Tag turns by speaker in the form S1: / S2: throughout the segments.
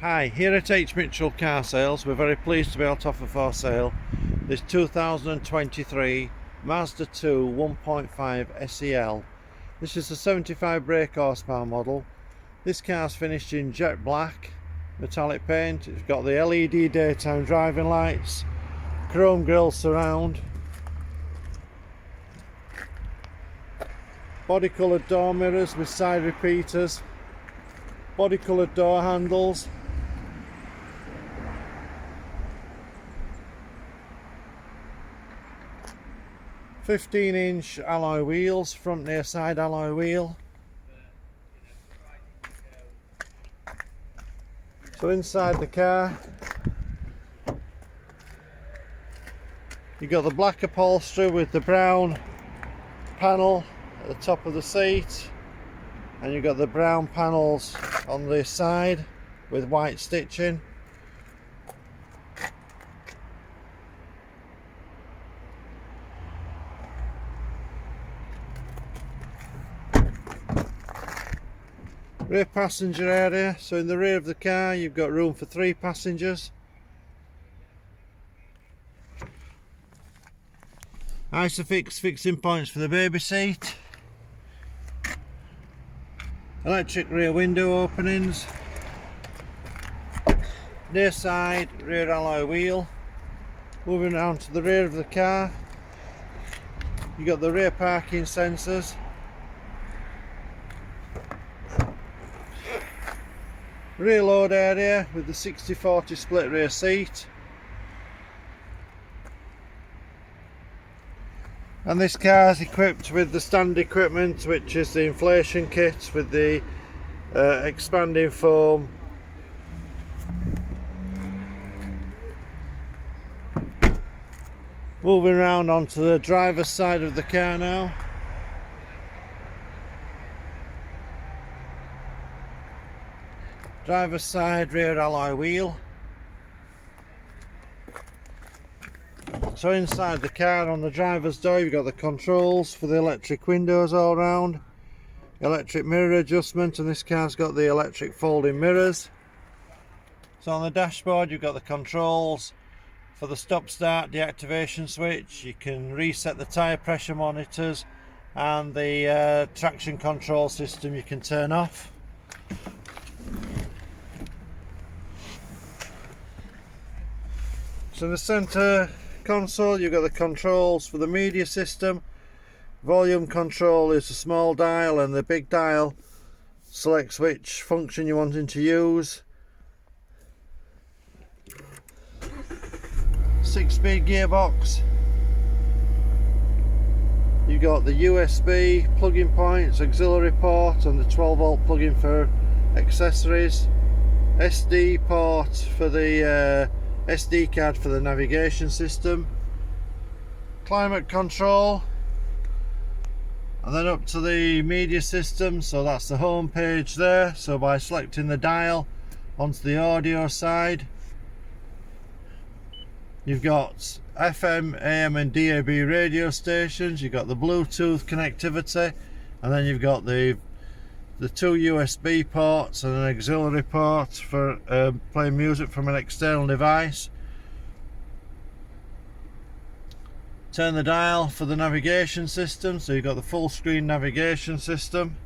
S1: Hi, here at H. Mitchell Car Sales, we're very pleased to be able to offer for sale this 2023 Mazda 2 1.5 SEL. This is a 75 brake horsepower model. This car's finished in jet black metallic paint. It's got the LED daytime driving lights, chrome grille surround, body coloured door mirrors with side repeaters, body coloured door handles, (15-inch) alloy wheels, front near side alloy wheel. So inside the car you've got the black upholstery with the brown panel at the top of the seat, and you've got the brown panels on the side with white stitching. Rear passenger area, so in the rear of the car you've got room for 3 passengers. Isofix fixing points for the baby seat. Electric rear window openings. Near side rear alloy wheel. Moving around to the rear of the car, you've got the rear parking sensors. Rear load area with the 60/40 split rear seat. And this car is equipped with the standard equipment, which is the inflation kit with the expanding foam, moving around onto the driver's side of the car now. Driver's side rear alloy wheel. So inside the car on the driver's door you've got the controls for the electric windows all round, electric mirror adjustment, and this car's got the electric folding mirrors. So on the dashboard you've got the controls for the stop start deactivation switch. You can reset the tyre pressure monitors, and the traction control system you can turn off. So in the centre console you've got the controls for the media system. Volume control is the small dial, and the big dial selects which function you're wanting to use. 6-speed gearbox. You've got the USB plug-in points, auxiliary port, and the 12-volt plug-in for accessories. SD port for the SD card for the navigation system, climate control, and then up to the media system. So that's the home page there. So by selecting the dial onto the audio side, you've got FM, AM and DAB radio stations, you've got the Bluetooth connectivity, and then you've got the 2 USB ports and an auxiliary port for playing music from an external device. Turn the dial for the navigation system, so you've got the full screen navigation system.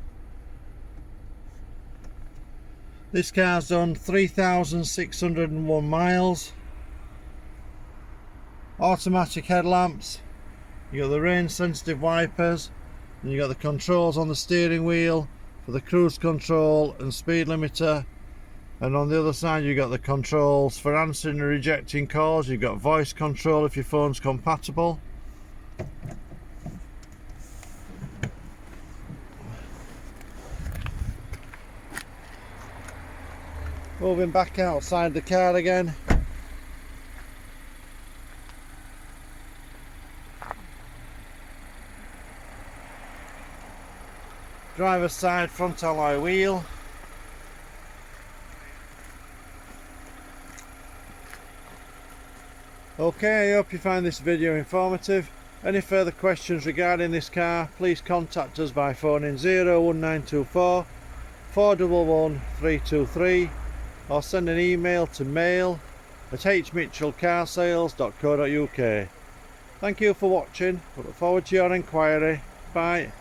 S1: This car's done 3,601 miles. Automatic headlamps, you've got the rain sensitive wipers, and you've got the controls on the steering wheel for the cruise control and speed limiter, and on the other side you've got the controls for answering and rejecting calls. You've got voice control if your phone's compatible. Moving back outside the car again, driver's side front alloy wheel. Okay, I hope you find this video informative. Any further questions regarding this car, please contact us by phoning 01924 411 323 or send an email to mail@hmitchellcarsales.co.uk. Thank you for watching. I look forward to your inquiry. Bye.